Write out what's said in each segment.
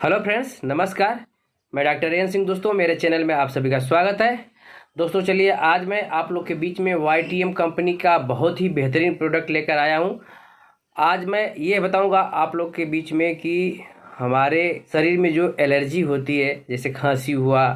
Hello friends, नमस्कार। मैं doctor N Singh. दोस्तों, मेरे चैनल में आप सभी का स्वागत है। दोस्तों चलिए, आज मैं आप लोग के बीच में YTM कंपनी का बहुत ही बेहतरीन प्रोडक्ट लेकर आया हूं। आज मैं ये बताऊंगा आप लोग के बीच में कि हमारे शरीर में जो एलर्जी होती है, जैसे खांसी हुआ,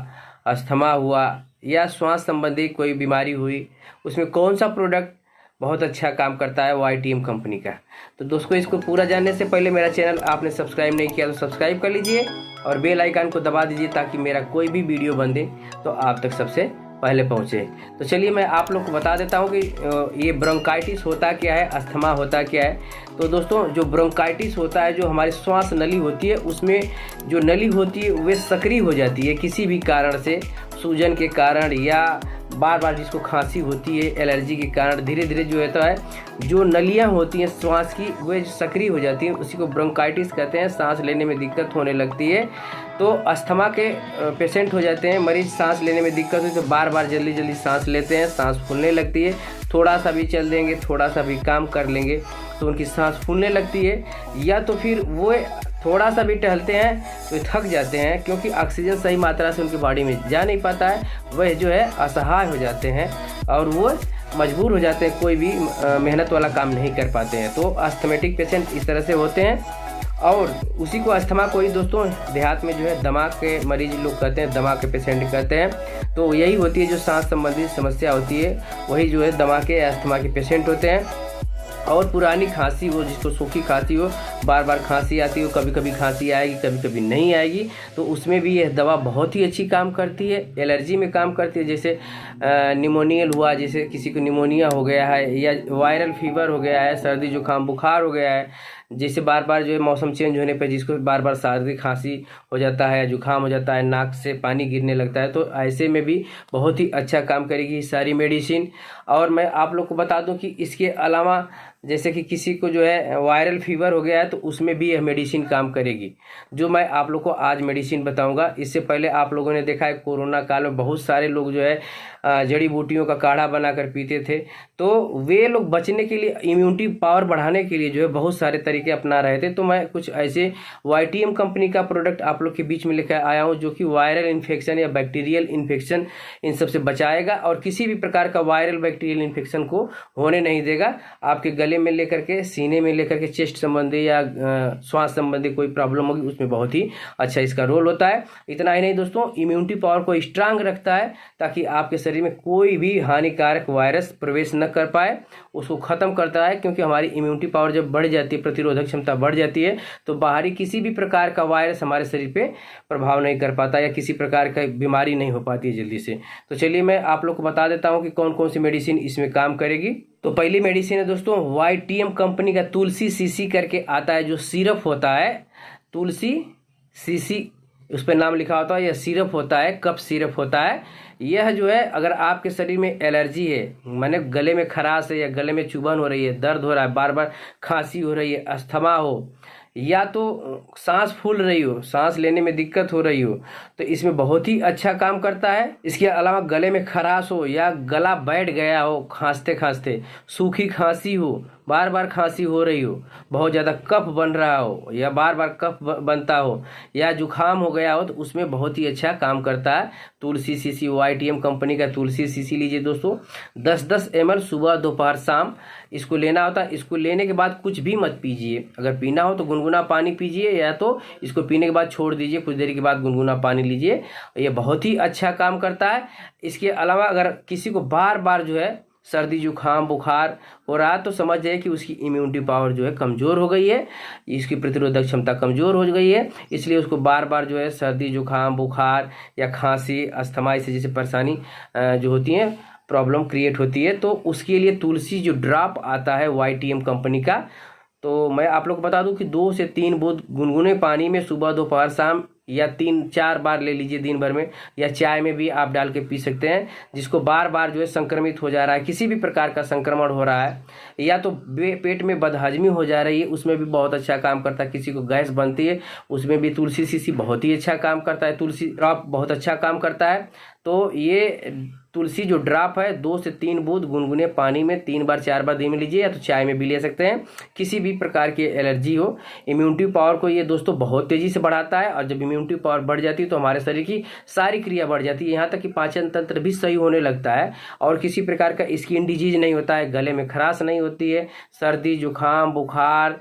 अस्थमा हुआ या श्वास संबंधी कोई बीमारी हुई, उसमें कौन सा प्रोडक्ट बहुत अच्छा काम करता है YTM कंपनी का। तो दोस्तों, इसको पूरा जानने से पहले मेरा चैनल आपने सब्सक्राइब नहीं किया तो सब्सक्राइब कर लीजिए और बेल आइकन को दबा दीजिए ताकि मेरा कोई भी वीडियो बन दे तो आप तक सबसे पहले पहुंचे। तो चलिए, मैं आप लोग को बता देता हूं कि ये ब्रोंकाइटिस होता क्या है, अस्थमा होता क्या है। तो दोस्तों, जो ब्रोंकाइटिस होता है, जो हमारी श्वास नली होती है, उसमें जो नली होती है वे सक्रिय हो जाती है किसी भी कारण से, सूजन के कारण या बार बार जिसको खांसी होती है एलर्जी के कारण, धीरे धीरे जो होता है, जो नलियां होती हैं श्वास की वे सक्रिय हो जाती हैं, उसी को ब्रोंकाइटिस कहते हैं। सांस लेने में दिक्कत होने लगती है। तो अस्थमा के पेशेंट हो जाते हैं, मरीज सांस लेने में दिक्कत हुई तो बार बार जल्दी जल्दी सांस लेते हैं, सांस फूलने लगती है। थोड़ा सा भी चल देंगे, थोड़ा सा भी काम कर लेंगे तो उनकी सांस फूलने लगती है। या तो फिर वो थोड़ा सा भी टहलते हैं तो थक जाते हैं, क्योंकि ऑक्सीजन सही मात्रा से उनकी बॉडी में जा नहीं पाता है। वह जो है असहाय हो जाते हैं और वो मजबूर हो जाते हैं, कोई भी मेहनत वाला काम नहीं कर पाते हैं। तो अस्थमेटिक पेशेंट इस तरह से होते हैं। और उसी को अस्थमा को ही दोस्तों देहात में जो है दिमाग के मरीज लोग कहते हैं, दिमाग के पेशेंट कहते हैं। तो यही होती है जो सांस संबंधी समस्या होती है, वही जो है दिमाग के अस्थमा के पेशेंट होते हैं। और पुरानी खांसी हो, जिसको सूखी खांसी हो, बार बार खांसी आती हो, कभी कभी खांसी आएगी कभी कभी नहीं आएगी, तो उसमें भी यह दवा बहुत ही अच्छी काम करती है। एलर्जी में काम करती है, जैसे निमोनियल हुआ, जैसे किसी को निमोनिया हो गया है या वायरल फीवर हो गया है, सर्दी जुकाम बुखार हो गया है, जैसे बार बार जो है मौसम चेंज होने पर जिसको बार बार सर्दी खांसी हो जाता है, जुकाम हो जाता है, नाक से पानी गिरने लगता है, तो ऐसे में भी बहुत ही अच्छा काम करेगी सारी मेडिसिन। और मैं आप लोग को बता दूं कि इसके अलावा जैसे कि किसी को जो है वायरल फीवर हो गया है तो उसमें भी यह मेडिसिन काम करेगी, जो मैं आप लोग को आज मेडिसिन बताऊंगा। इससे पहले आप लोगों ने देखा है कोरोना काल में बहुत सारे लोग जो है जड़ी बूटियों का काढ़ा बनाकर पीते थे, तो वे लोग बचने के लिए, इम्यूनिटी पावर बढ़ाने के लिए जो है बहुत सारे तरीके अपना रहे थे। तो मैं कुछ ऐसे YTM कंपनी का प्रोडक्ट आप लोग के बीच में लेकर आया हूँ, जो कि वायरल इन्फेक्शन या बैक्टीरियल इन्फेक्शन इन सब से बचाएगा और किसी भी प्रकार का वायरल बैक्टीरियल इन्फेक्शन को होने नहीं देगा। आपके गले में लेकर के, सीने में लेकर के, चेस्ट संबंधी या श्वास संबंधी कोई प्रॉब्लम होगी उसमें बहुत ही अच्छा इसका रोल होता है। इतना ही नहीं दोस्तों, इम्यूनिटी पावर को स्ट्रांग रखता है ताकि आपके शरीर में कोई भी हानिकारक वायरस प्रवेश न कर पाए, उसको खत्म करता है। क्योंकि हमारी इम्यूनिटी पावर जब बढ़ जाती है, प्रतिरोधक क्षमता बढ़ जाती है, तो बाहरी किसी भी प्रकार का वायरस हमारे शरीर पे प्रभाव नहीं कर पाता या किसी प्रकार का बीमारी नहीं हो पाती है जल्दी से। तो चलिए, मैं आप लोग को बता देता हूँ कि कौन कौन सी मेडिसिन इसमें काम करेगी। तो पहली मेडिसिन है दोस्तों YTM कंपनी का तुलसी सीसी करके आता है, जो सिरप होता है, तुलसी सीसी उस पर नाम लिखा होता है। यह सिरप होता है, कफ सिरप होता है। यह जो है, अगर आपके शरीर में एलर्जी है, माने गले में खराश है या गले में चुभन हो रही है, दर्द हो रहा है, बार बार खांसी हो रही है, अस्थमा हो, या तो सांस फूल रही हो, सांस लेने में दिक्कत हो रही हो, तो इसमें बहुत ही अच्छा काम करता है। इसके अलावा गले में खराश हो या गला बैठ गया हो खांसते खांसते, सूखी खांसी हो, बार बार खांसी हो रही हो, बहुत ज़्यादा कफ बन रहा हो या बार बार कफ बनता हो या जुखाम हो गया हो, तो उसमें बहुत ही अच्छा काम करता है तुलसी सीसी। YTM कंपनी का तुलसी सीसी लीजिए दोस्तों, 10-10 ml सुबह दोपहर शाम इसको लेना होता है। इसको लेने के बाद कुछ भी मत पीजिए, अगर पीना हो तो गुनगुना पानी पीजिए, या तो इसको पीने के बाद छोड़ दीजिए, कुछ देर के बाद गुनगुना पानी लीजिए। ये बहुत ही अच्छा काम करता है। इसके अलावा अगर किसी को बार बार जो है सर्दी जुकाम बुखार हो रहा है, तो समझ जाए कि उसकी इम्यूनिटी पावर जो है कमज़ोर हो गई है, इसकी प्रतिरोधक क्षमता कमज़ोर हो गई है, इसलिए उसको बार बार जो है सर्दी जुकाम बुखार या खांसी अस्थमा से जैसे परेशानी जो होती है, प्रॉब्लम क्रिएट होती है। तो उसके लिए तुलसी जो ड्रॉप आता है YTM कंपनी का, तो मैं आप लोग को बता दूं कि 2 से 3 बूंद गुनगुने पानी में सुबह दोपहर शाम या 3-4 बार ले लीजिए दिन भर में, या चाय में भी आप डाल के पी सकते हैं। जिसको बार बार जो है संक्रमित हो जा रहा है, किसी भी प्रकार का संक्रमण हो रहा है, या तो पेट में बदहजमी हो जा रही है, उसमें भी बहुत अच्छा काम करता है। किसी को गैस बनती है, उसमें भी तुलसी सीसी बहुत ही अच्छा काम करता है, तुलसी ड्रॉप बहुत अच्छा काम करता है। तो ये तुलसी जो ड्राप है 2 से 3 बूंद गुनगुने पानी में 3 बार 4 बार दिन में लीजिए, या तो चाय में भी ले सकते हैं। किसी भी प्रकार की एलर्जी हो, इम्यूनिटी पावर को ये दोस्तों बहुत तेज़ी से बढ़ाता है, और जब इम्यूनिटी पावर बढ़ जाती है तो हमारे शरीर की सारी क्रिया बढ़ जाती है, यहाँ तक कि पाचन तंत्र भी सही होने लगता है, और किसी प्रकार का स्किन डिजीज नहीं होता है, गले में खराश नहीं होती है, सर्दी जुकाम बुखार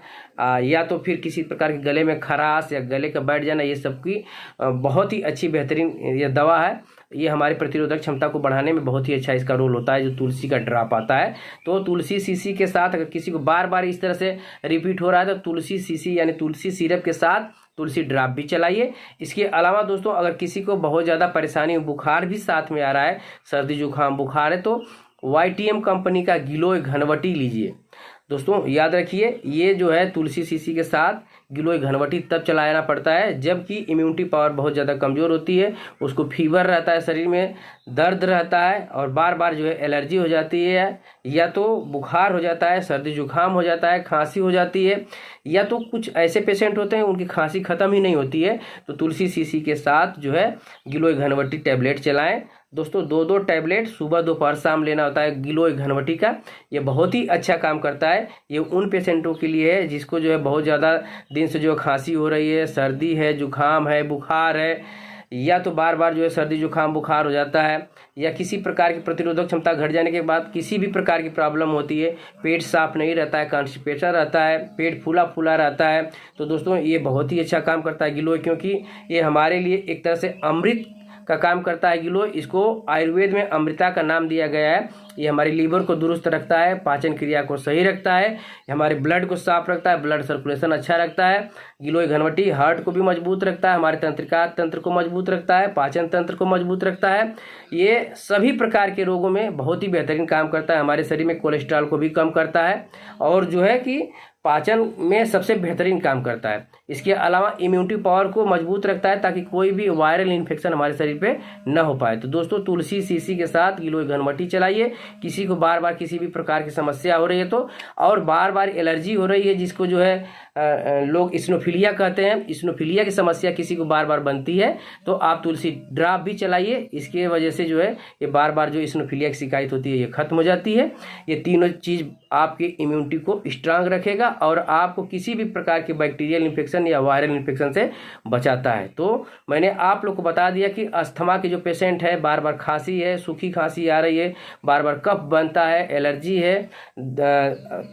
या तो फिर किसी प्रकार के गले में खराश या गले का बैठ जाना, ये सब की बहुत ही अच्छी बेहतरीन ये दवा है। ये हमारी प्रतिरोधक क्षमता को बढ़ाने में बहुत ही अच्छा इसका रोल होता है, जो तुलसी का ड्राप आता है। तो तुलसी सीसी के साथ अगर किसी को बार बार इस तरह से रिपीट हो रहा है तो तुलसी सीसी यानी तुलसी सिरप के साथ तुलसी ड्राप भी चलाइए। इसके अलावा दोस्तों अगर किसी को बहुत ज़्यादा परेशानी, बुखार भी साथ में आ रहा है, सर्दी जुकाम बुखार है, तो YTM कंपनी का गिलोय घनवटी लीजिए। दोस्तों याद रखिए, ये जो है तुलसी सीसी के साथ गिलोय घनवटी तब चलाना पड़ता है जबकि इम्यूनिटी पावर बहुत ज़्यादा कमज़ोर होती है, उसको फीवर रहता है, शरीर में दर्द रहता है, और बार बार जो है एलर्जी हो जाती है, या तो बुखार हो जाता है, सर्दी जुकाम हो जाता है, खांसी हो जाती है, या तो कुछ ऐसे पेशेंट होते हैं उनकी खांसी ख़त्म ही नहीं होती है, तो तुलसी सीसी के साथ जो है गिलोय घनवटी टैबलेट चलाएं। दोस्तों 2-2 टैबलेट सुबह दोपहर शाम लेना होता है गिलोय घनवटी का। ये बहुत ही अच्छा काम करता है। ये उन पेशेंटों के लिए है जिसको जो है बहुत ज़्यादा दिन से जो खांसी हो रही है, सर्दी है, जुकाम है, बुखार है, या तो बार बार जो है सर्दी जुकाम बुखार हो जाता है, या किसी प्रकार की प्रतिरोधक क्षमता घट जाने के बाद किसी भी प्रकार की प्रॉब्लम होती है, पेट साफ नहीं रहता है, कॉन्स्टिपेशन रहता है, पेट फूला फूला रहता है, तो दोस्तों ये बहुत ही अच्छा काम करता है गिलोय, क्योंकि ये हमारे लिए एक तरह से अमृत का काम करता है गिलोय। इसको आयुर्वेद में अमृता का नाम दिया गया है। ये हमारी लीवर को दुरुस्त रखता है, पाचन क्रिया को सही रखता है, हमारे ब्लड को साफ रखता है, ब्लड सर्कुलेशन अच्छा रखता है। गिलोय घनवटी हार्ट को भी मजबूत रखता है, हमारे तंत्रिका तंत्र को मजबूत रखता है, पाचन तंत्र को मजबूत रखता है। ये सभी प्रकार के रोगों में बहुत ही बेहतरीन काम करता है, हमारे शरीर में कोलेस्ट्रॉल को भी कम करता है, और जो है कि पाचन में सबसे बेहतरीन काम करता है। इसके अलावा इम्यूनिटी पावर को मजबूत रखता है ताकि कोई भी वायरल इन्फेक्शन हमारे शरीर पे न हो पाए। तो दोस्तों तुलसी सीसी के साथ गिलोय घनवटी चलाइए। किसी को बार बार किसी भी प्रकार की समस्या हो रही है तो, और बार बार एलर्जी हो रही है, जिसको जो है लोग इस्नोफिलिया कहते हैं, इस्नोफिलिया की समस्या किसी को बार बार बनती है, तो आप तुलसी ड्राप भी चलाइए। इसके वजह से जो है ये बार बार जो इस्नोफिलिया की शिकायत होती है ये खत्म हो जाती है। ये तीनों चीज़ आपके इम्यूनिटी को स्ट्रांग रखेगा और आपको किसी भी प्रकार के बैक्टीरियल इन्फेक्शन या वायरल इन्फेक्शन से बचाता है। तो मैंने आप लोग को बता दिया कि अस्थमा के जो पेशेंट है, बार बार खांसी है, सूखी खांसी आ रही है, बार बार कफ बनता है, एलर्जी है,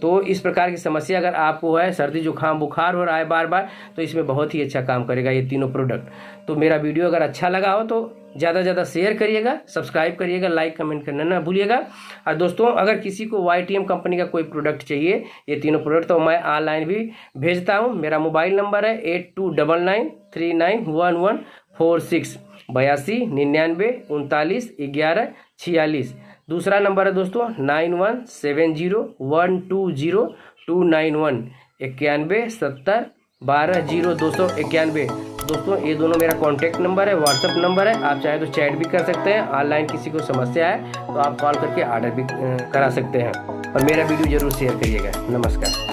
तो इस प्रकार की समस्या अगर आपको है, सर्दी जुकाम बुखार हो रहा है बार बार, तो इसमें बहुत ही अच्छा काम करेगा ये तीनों प्रोडक्ट। तो मेरा वीडियो अगर अच्छा लगा हो तो ज़्यादा से ज़्यादा शेयर करिएगा, सब्सक्राइब करिएगा, लाइक कमेंट करना ना भूलिएगा। और दोस्तों अगर किसी को YTM कंपनी का कोई प्रोडक्ट चाहिए, ये तीनों प्रोडक्ट, तो मैं ऑनलाइन भी भेजता हूँ। मेरा मोबाइल नंबर है 8299391146 82 99 39 11 46। दूसरा नंबर है दोस्तों 9170120291 91 70 12 0291। दोस्तों ये दोनों मेरा कॉन्टैक्ट नंबर है, व्हाट्सअप नंबर है। आप चाहे तो चैट भी कर सकते हैं। ऑनलाइन किसी को समस्या है तो आप कॉल करके ऑर्डर भी करा सकते हैं। और मेरा वीडियो जरूर शेयर करिएगा। नमस्कार।